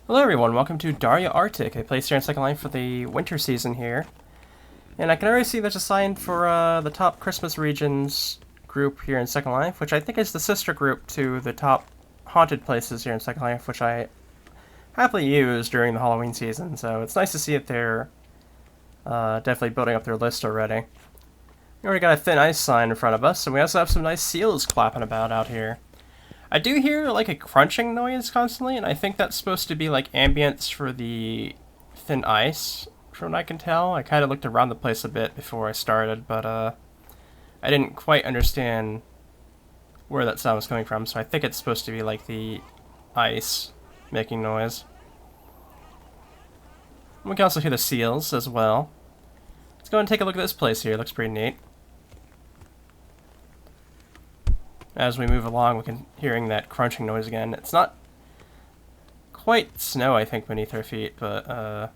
Hello everyone, welcome to DARYA Arctic, a place here in Second Life for the winter season here. And I can already see there's a sign for the top Christmas regions group here in Second Life, which I think is the sister group to the top haunted places here in Second Life, which I happily use during the Halloween season, so it's nice to see that they're definitely building up their list already. We already got a thin ice sign in front of us, and we also have some nice seals clapping about out here. I do hear like a crunching noise constantly, and I think that's supposed to be like ambience for the thin ice, from what I can tell. I kind of looked around the place a bit before I started, but I didn't quite understand where that sound was coming from, so I think it's supposed to be like the ice making noise. We can also hear the seals as well. Let's go and take a look at this place here. It looks pretty neat. As we move along, we can hearing that crunching noise again. It's not quite snow, I think, beneath our feet, but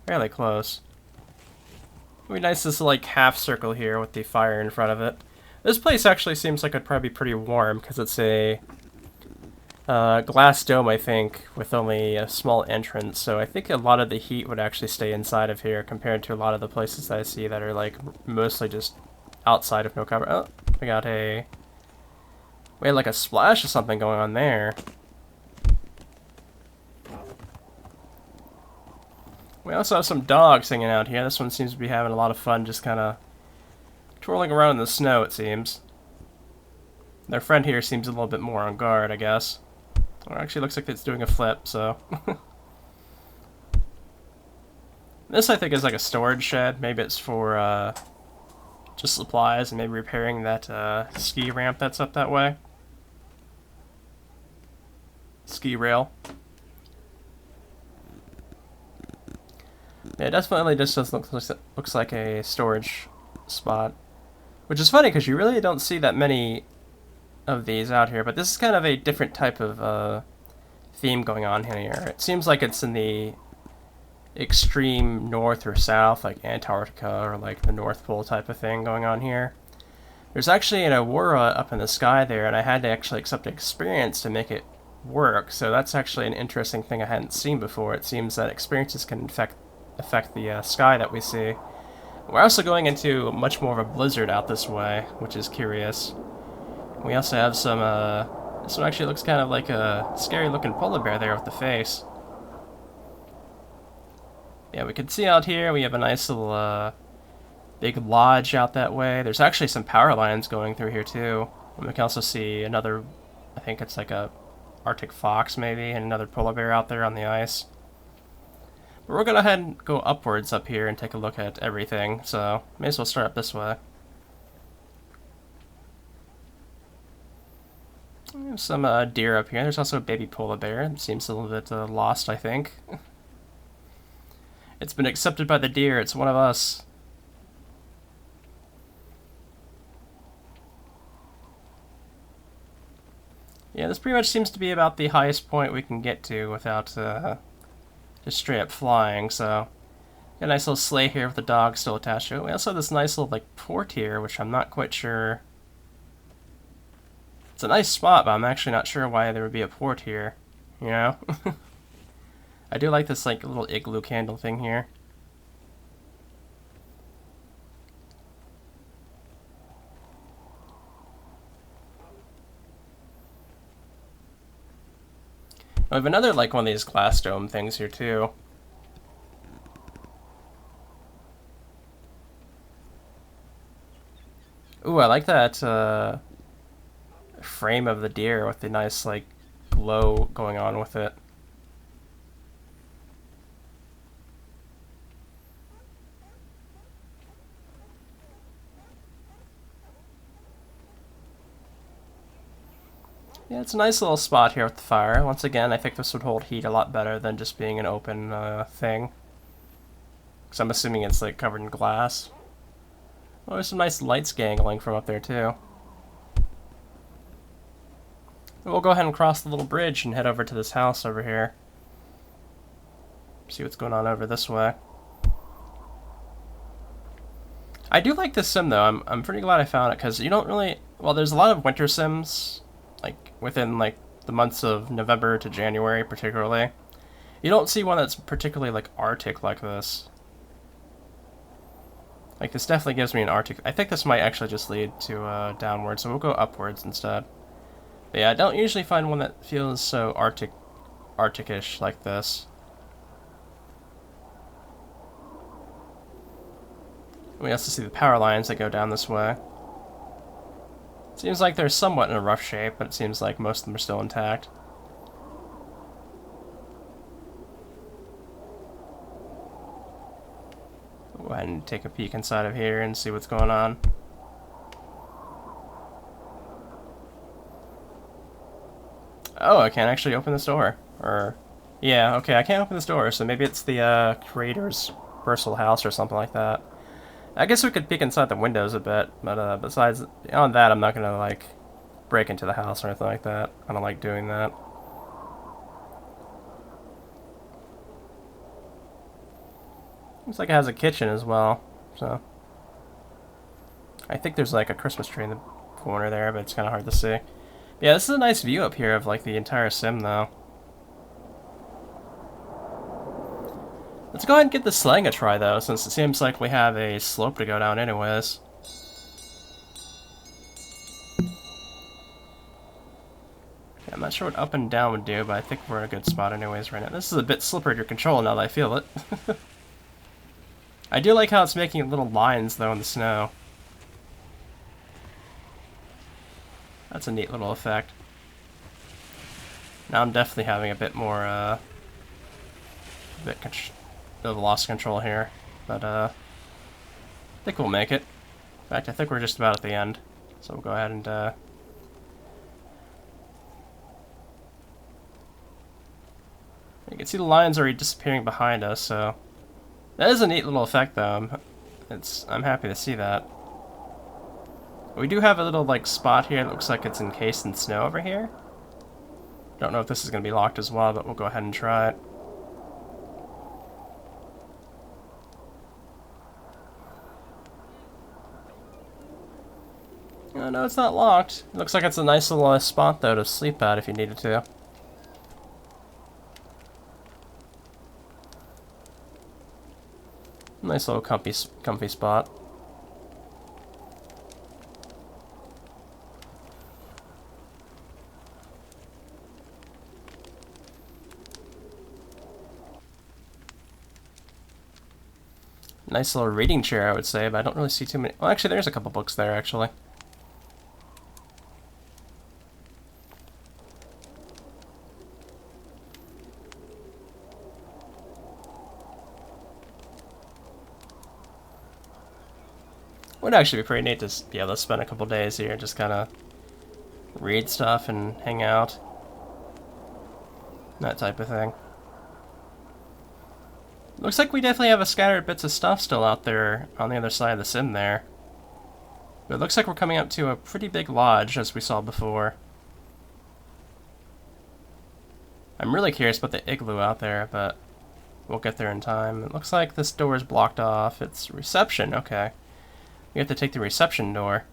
fairly close. It'd be nice this like half circle here with the fire in front of it. This place actually seems like it'd probably be pretty warm because it's a glass dome, I think, with only a small entrance. So I think a lot of the heat would actually stay inside of here compared to a lot of the places that I see that are like mostly just outside of no cover. Oh, we had like a splash of something going on there. We also have some dogs hanging out here. This one seems to be having a lot of fun just kind of twirling around in the snow, it seems. Their friend here seems a little bit more on guard, I guess. Or actually looks like it's doing a flip, so. This, I think, is like a storage shed. Maybe it's for just supplies and maybe repairing that ski ramp that's up that way. Ski rail. Yeah, it definitely just looks like a storage spot. Which is funny because you really don't see that many of these out here, but this is kind of a different type of theme going on here. It seems like it's in the extreme north or south, like Antarctica or like the North Pole type of thing going on here. There's actually an aurora up in the sky there, and I had to actually accept experience to make it work, so that's actually an interesting thing I hadn't seen before. It seems that experiences can affect the sky that we see. We're also going into much more of a blizzard out this way, which is curious. We also have some, this one actually looks kind of like a scary looking polar bear there with the face. Yeah, we can see out here, we have a nice little, big lodge out that way. There's actually some power lines going through here too. And we can also see another, I think it's like a Arctic fox maybe, and another polar bear out there on the ice. But we're gonna go ahead and go upwards up here and take a look at everything, so may as well start up this way. We have some deer up here. There's also a baby polar bear. It seems a little bit lost, I think. It's been accepted by the deer. It's one of us. Yeah, this pretty much seems to be about the highest point we can get to without just straight up flying, so. Got a nice little sleigh here with the dog still attached to it. We also have this nice little like port here, which I'm not quite sure. It's a nice spot, but I'm actually not sure why there would be a port here, you know? I do like this like little igloo candle thing here. We have another like one of these glass dome things here too. Ooh, I like that frame of the deer with the nice like glow going on with it. Yeah, it's a nice little spot here with the fire. Once again, I think this would hold heat a lot better than just being an open thing. Because I'm assuming it's like covered in glass. Oh, there's some nice lights gangling from up there too. We'll go ahead and cross the little bridge and head over to this house over here. See what's going on over this way. I do like this sim though. I'm pretty glad I found it because you don't really. Well, there's a lot of winter sims, like within like the months of November to January, particularly. You don't see one that's particularly, like, Arctic like this. Like, this definitely gives me an Arctic... I think this might actually just lead to, downwards, so we'll go upwards instead. But yeah, I don't usually find one that feels so Arctic-ish like this. We also see the power lines that go down this way. Seems like they're somewhat in a rough shape, but it seems like most of them are still intact. Go ahead and take a peek inside of here and see what's going on. Oh, I can't actually open this door. Or, yeah, okay, I can't open this door, so maybe it's the creator's personal house or something like that. I guess we could peek inside the windows a bit, but besides on that, I'm not gonna like break into the house or anything like that. I don't like doing that. Looks like it has a kitchen as well, so I think there's like a Christmas tree in the corner there, but it's kind of hard to see. Yeah, this is a nice view up here of like the entire sim, though. Let's go ahead and give the slang a try, though, since it seems like we have a slope to go down anyways. Yeah, I'm not sure what up and down would do, but I think we're in a good spot anyways right now. This is a bit slippery to control now that I feel it. I do like how it's making little lines, though, in the snow. That's a neat little effect. Now I'm definitely having a bit more, of lost control here, but I think we'll make it. In fact, I think we're just about at the end, so we'll go ahead and you can see the lines already disappearing behind us, so that is a neat little effect, though. I'm happy to see that. We do have a little like spot here that looks like it's encased in snow over here. Don't know if this is going to be locked as well, but we'll go ahead and try it. Oh, no, it's not locked. It looks like it's a nice little spot, though, to sleep at if you needed to. Nice little comfy spot. Nice little reading chair, I would say, but I don't really see too many... Well, actually, there's a couple books there, actually. Would actually be pretty neat to be able to spend a couple days here and just kind of read stuff and hang out. That type of thing. Looks like we definitely have a scattered bits of stuff still out there on the other side of the sim there. But it looks like we're coming up to a pretty big lodge, as we saw before. I'm really curious about the igloo out there, but we'll get there in time. It looks like this door is blocked off. It's reception, okay. We have to take the reception door.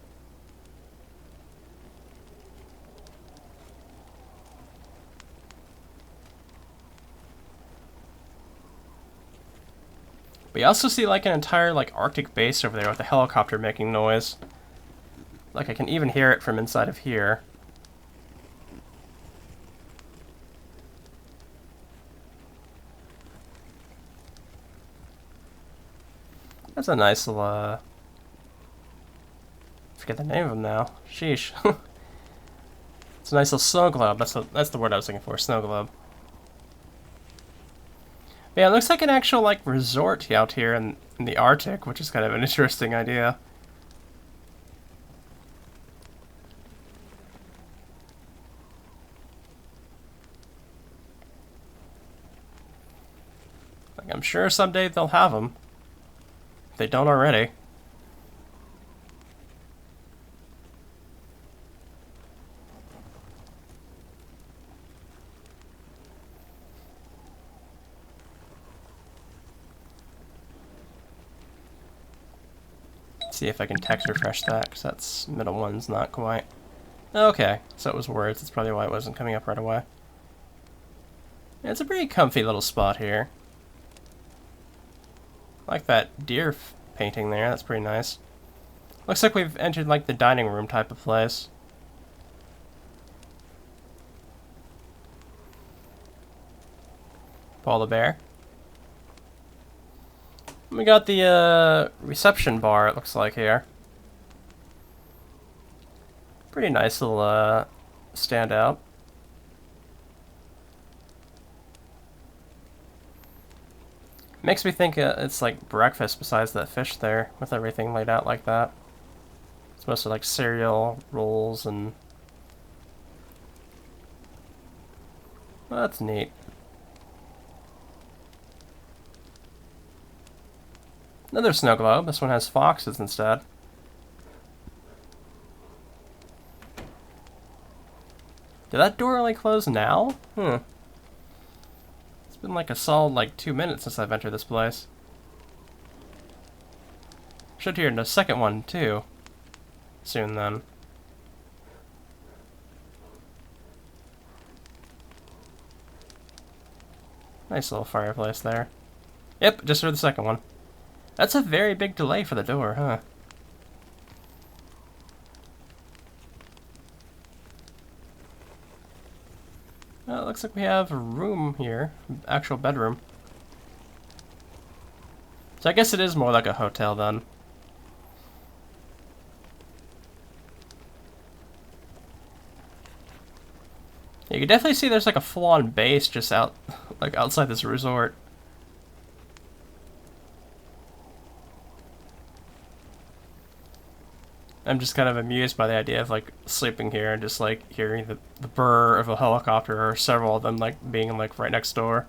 We also see like an entire like Arctic base over there with a helicopter making noise. Like I can even hear it from inside of here. That's a nice little forget the name of them now. Sheesh. It's a nice little snow globe. That's the word I was looking for, snow globe. Yeah, it looks like an actual, like, resort out here in the Arctic, which is kind of an interesting idea. Like, I'm sure someday they'll have them. If they don't already. See if I can text refresh that, because that's middle one's not quite. Okay, so it was words. That's probably why it wasn't coming up right away. Yeah, it's a pretty comfy little spot here. I like that deer painting there. That's pretty nice. Looks like we've entered like the dining room type of place. Paul the Bear. We got the reception bar, it looks like here. Pretty nice little standout. Makes me think it's like breakfast besides that fish there, with everything laid out like that. It's mostly like cereal, rolls, and... Well, that's neat. Another snow globe. This one has foxes instead. Did that door only close now? It's been like a solid like 2 minutes since I've entered this place. Should hear the second one too. Soon then. Nice little fireplace there. Yep, just heard the second one. That's a very big delay for the door, huh? Well, it looks like we have a room here. Actual bedroom. So I guess it is more like a hotel then. You can definitely see there's like a full-on base just outside this resort. I'm just kind of amused by the idea of like sleeping here and just like hearing the burr of a helicopter or several of them like being like right next door.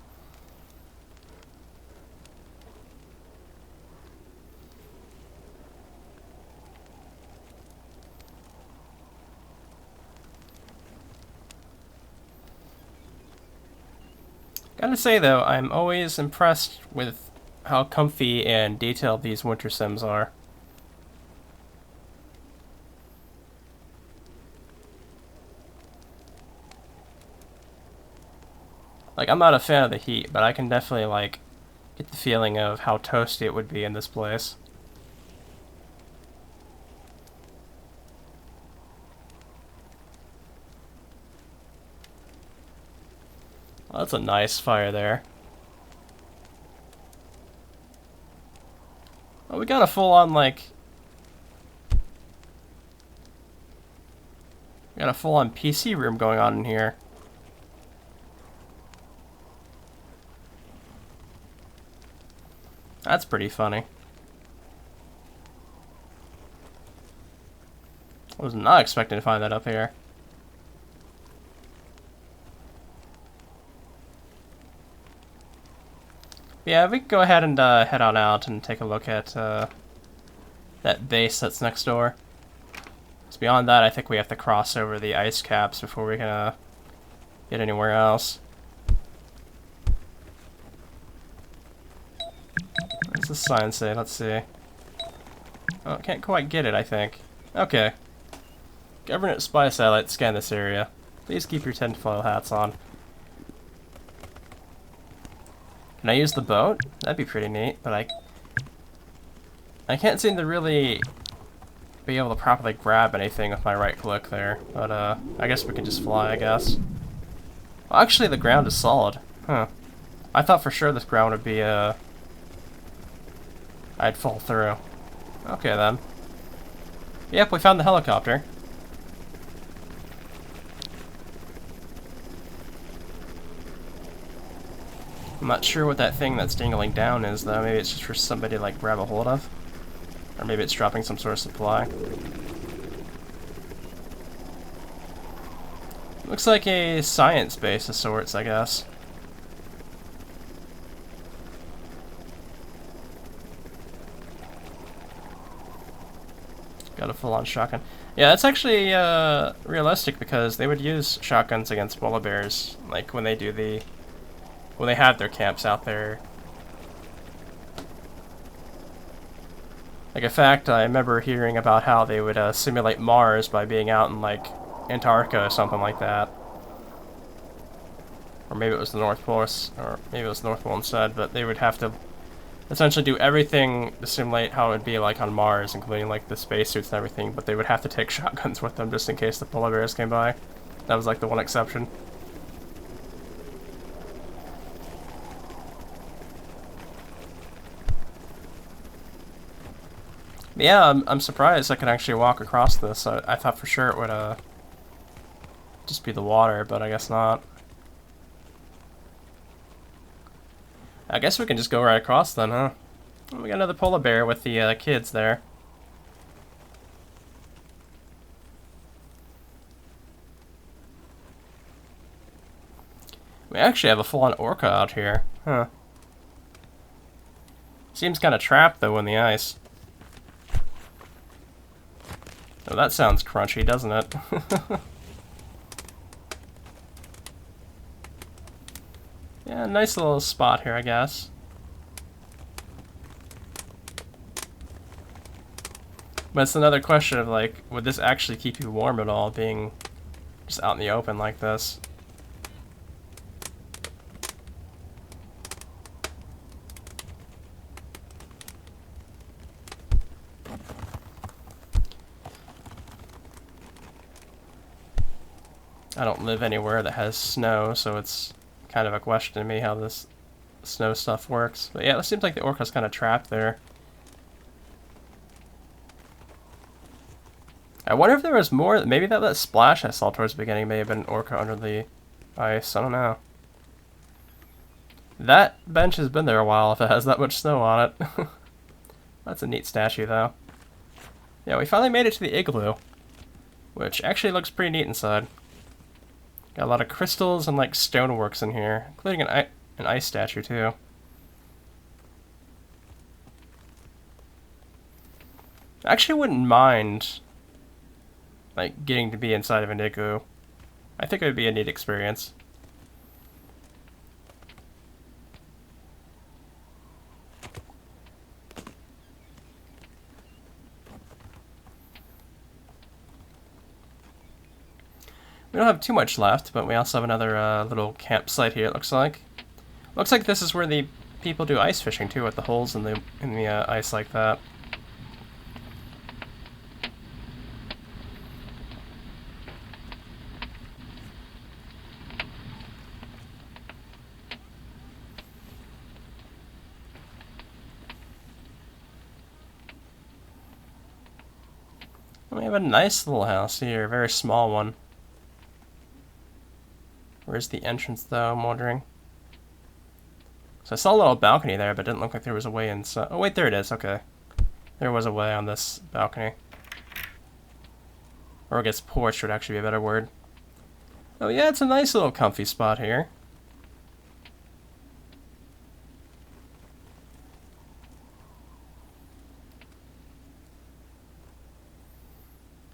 Gotta say though, I'm always impressed with how comfy and detailed these winter sims are. Like, I'm not a fan of the heat, but I can definitely, like, get the feeling of how toasty it would be in this place. Well, that's a nice fire there. Well, we got a full-on, like... We got a full-on PC room going on in here. That's pretty funny. I was not expecting to find that up here. Yeah, we can go ahead and head on out and take a look at that base that's next door. Because beyond that, I think we have to cross over the ice caps before we can get anywhere else. What's the sign say? Let's see. Oh, can't quite get it, I think. Okay. Government spy satellite, scan this area. Please keep your tinfoil hats on. Can I use the boat? That'd be pretty neat, but I can't seem to really be able to properly grab anything with my right click there. But, I guess we can just fly, I guess. Well, actually, the ground is solid. Huh. I thought for sure this ground would be, I'd fall through. Okay, then. Yep, we found the helicopter. I'm not sure what that thing that's dangling down is, though. Maybe it's just for somebody to, like, grab a hold of. Or maybe it's dropping some sort of supply. Looks like a science base of sorts, I guess. Got a full-on shotgun. Yeah, that's actually realistic because they would use shotguns against polar bears, like when they do when they have their camps out there. Like, in fact, I remember hearing about how they would simulate Mars by being out in, like, Antarctica or something like that. Or maybe it was the North Pole, or maybe it was the North Pole instead, but they would have to essentially do everything to simulate how it would be like on Mars, including like the spacesuits and everything, but they would have to take shotguns with them just in case the polar bears came by. That was like the one exception. Yeah, I'm surprised I could actually walk across this. I thought for sure it would just be the water, but I guess not. I guess we can just go right across then, huh? We got another polar bear with the kids there. We actually have a full-on orca out here, huh? Seems kind of trapped though in the ice. Oh, that sounds crunchy, doesn't it? Yeah, nice little spot here, I guess. But it's another question of, like, would this actually keep you warm at all, being just out in the open like this? I don't live anywhere that has snow, so it's kind of a question to me how this snow stuff works. But yeah, it seems like the orca's kind of trapped there. I wonder if there was more. Maybe that splash I saw towards the beginning may have been an orca under the ice. I don't know. That bench has been there a while if it has that much snow on it. That's a neat statue, though. Yeah, we finally made it to the igloo, which actually looks pretty neat inside. Got a lot of crystals and like stoneworks in here, including an ice statue too. I actually wouldn't mind like getting to be inside of an igloo. I think it would be a neat experience. We don't have too much left, but we also have another little campsite here, it looks like. Looks like this is where the people do ice fishing, too, with the holes in the ice like that. We have a nice little house here, a very small one. Where's the entrance, though? I'm wondering. So I saw a little balcony there, but it didn't look like there was a way inside. Oh, wait, there it is. Okay. There was a way on this balcony. Or I guess porch would actually be a better word. Oh, yeah, it's a nice little comfy spot here.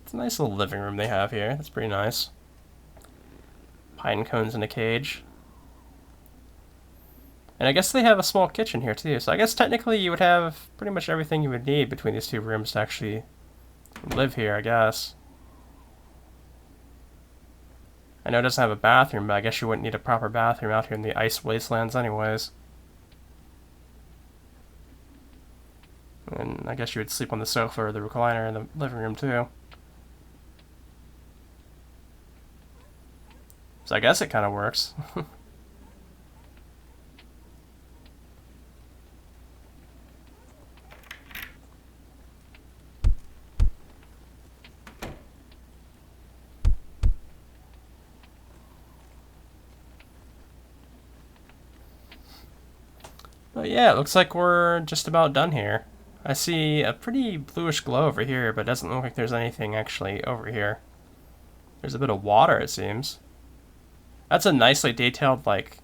It's a nice little living room they have here. That's pretty nice. Pine cones in a cage. And I guess they have a small kitchen here too, so I guess technically you would have pretty much everything you would need between these two rooms to actually live here, I guess. I know it doesn't have a bathroom, but I guess you wouldn't need a proper bathroom out here in the ice wastelands anyways. And I guess you would sleep on the sofa or the recliner in the living room too. So I guess it kind of works. But yeah, it looks like we're just about done here. I see a pretty bluish glow over here, but it doesn't look like there's anything actually over here. There's a bit of water, it seems. That's a nicely detailed, like,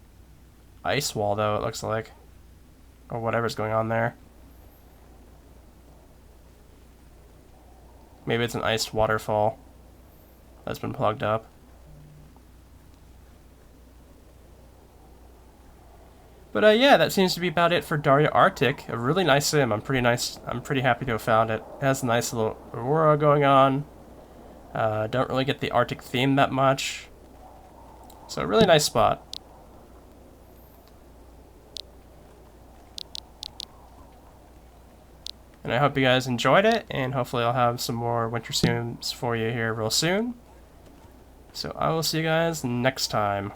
ice wall, though, it looks like. Or whatever's going on there. Maybe it's an iced waterfall that's been plugged up. But yeah, that seems to be about it for DARYA Arctic. A really nice sim. I'm pretty happy to have found it. It has a nice little aurora going on. Don't really get the Arctic theme that much. So a really nice spot. And I hope you guys enjoyed it, and hopefully I'll have some more winter sims for you here real soon. So I will see you guys next time.